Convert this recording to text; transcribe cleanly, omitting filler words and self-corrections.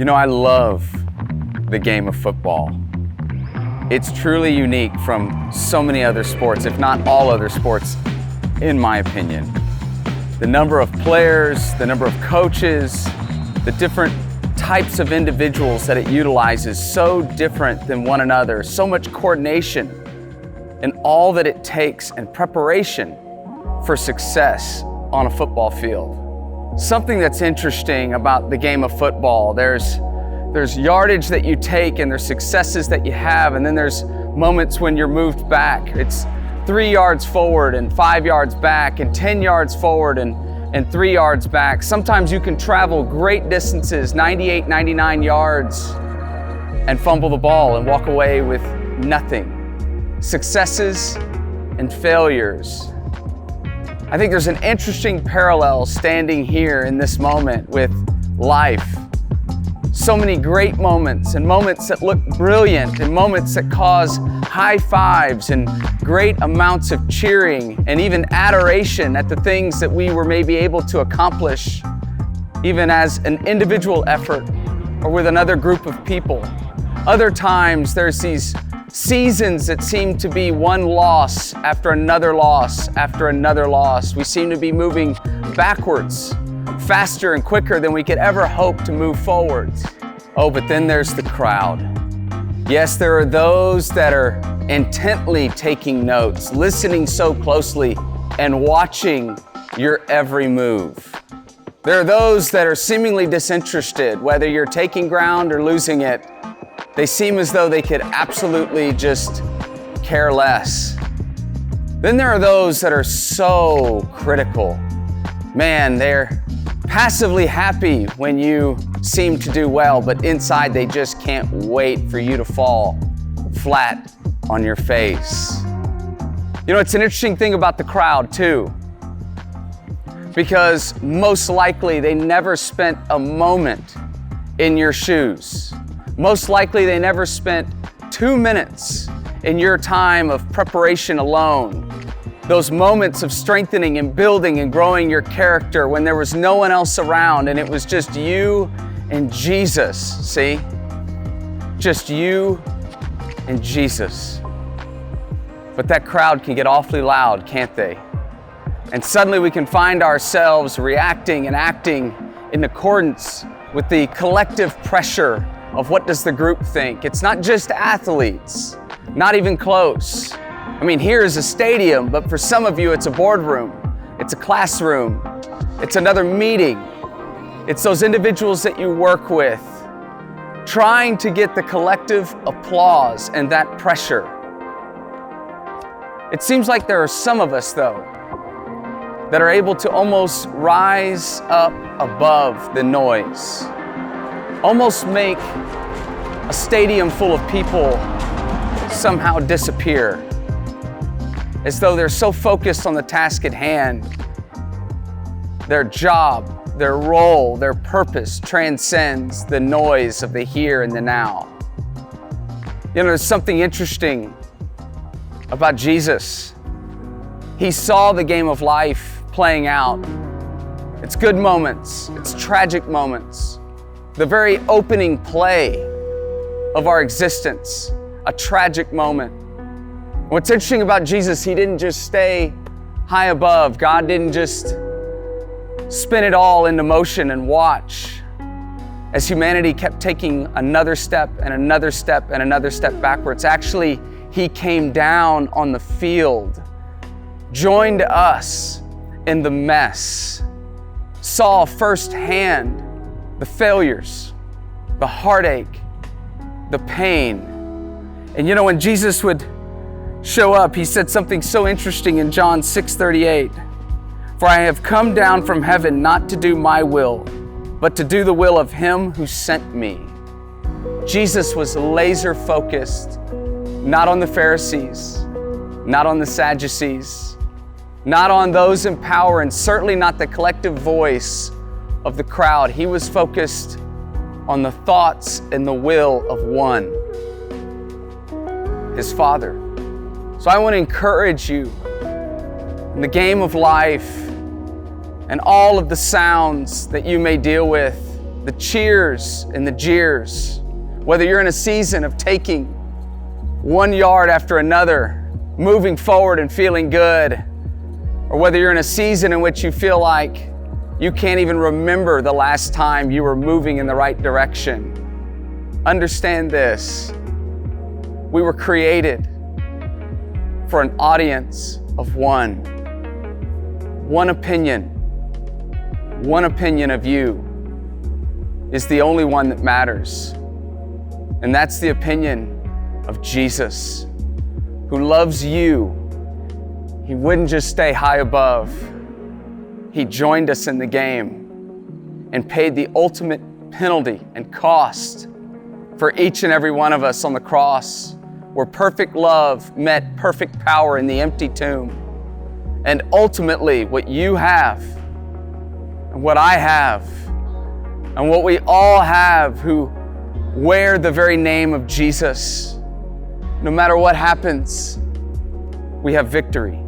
I love the game of football. It's truly unique from so many other sports, if not all other sports, in my opinion. The number of players, the number of coaches, the different types of individuals that it utilizes, so different than one another, so much coordination and all that it takes and preparation for success on a football field. Something that's interesting about the game of football, there's yardage that you take and there's successes that you have, and then there's moments when you're moved back. It's 3 yards forward and 5 yards back and 10 yards forward and 3 yards back. Sometimes you can travel great distances, 98, 99 yards, and fumble the ball and walk away with nothing. Successes and failures. I think there's an interesting parallel standing here in this moment with life. So many great moments and moments that look brilliant and moments that cause high fives and great amounts of cheering and even adoration at the things that we were maybe able to accomplish, even as an individual effort or with another group of people. Other times there's these seasons that seem to be one loss after another loss after another loss. We seem to be moving backwards faster and quicker than we could ever hope to move forwards. Oh, but then there's the crowd. Yes, there are those that are intently taking notes, listening so closely and watching your every move. There are those that are seemingly disinterested, whether you're taking ground or losing it. They seem as though they could absolutely just care less. Then there are those that are so critical. Man, they're passively happy when you seem to do well, but inside they just can't wait for you to fall flat on your face. It's an interesting thing about the crowd too, because most likely they never spent a moment in your shoes. Most likely they never spent 2 minutes in your time of preparation alone. Those moments of strengthening and building and growing your character when there was no one else around and it was just you and Jesus, see? Just you and Jesus. But that crowd can get awfully loud, can't they? And suddenly we can find ourselves reacting and acting in accordance with the collective pressure of what does the group think. It's not just athletes, not even close. Here is a stadium, but for some of you it's a boardroom, it's a classroom, it's another meeting. It's those individuals that you work with, trying to get the collective applause and that pressure. It seems like there are some of us, though, that are able to almost rise up above the noise, almost make a stadium full of people somehow disappear, as though they're so focused on the task at hand. Their job, their role, their purpose transcends the noise of the here and the now. There's something interesting about Jesus. He saw the game of life playing out. It's good moments, it's tragic moments. The very opening play of our existence, a tragic moment. What's interesting about Jesus, he didn't just stay high above. God didn't just spin it all into motion and watch as humanity kept taking another step and another step and another step backwards. Actually, he came down on the field, joined us in the mess, saw firsthand the failures, the heartache, the pain. And when Jesus would show up, he said something so interesting in John 6:38. For I have come down from heaven not to do my will, but to do the will of him who sent me. Jesus was laser focused, not on the Pharisees, not on the Sadducees, not on those in power, and certainly not the collective voice of the crowd. He was focused on the thoughts and the will of one, his Father. So I want to encourage you in the game of life and all of the sounds that you may deal with the cheers and the jeers, whether you're in a season of taking 1 yard after another, moving forward and feeling good, or whether you're in a season in which you feel like you can't even remember the last time you were moving in the right direction. Understand this. We were created for an audience of one. One opinion of you is the only one that matters. And that's the opinion of Jesus, who loves you. He wouldn't just stay high above. He joined us in the game and paid the ultimate penalty and cost for each and every one of us on the cross, where perfect love met perfect power in the empty tomb. And ultimately, what you have and what I have and what we all have who wear the very name of Jesus, no matter what happens, we have victory.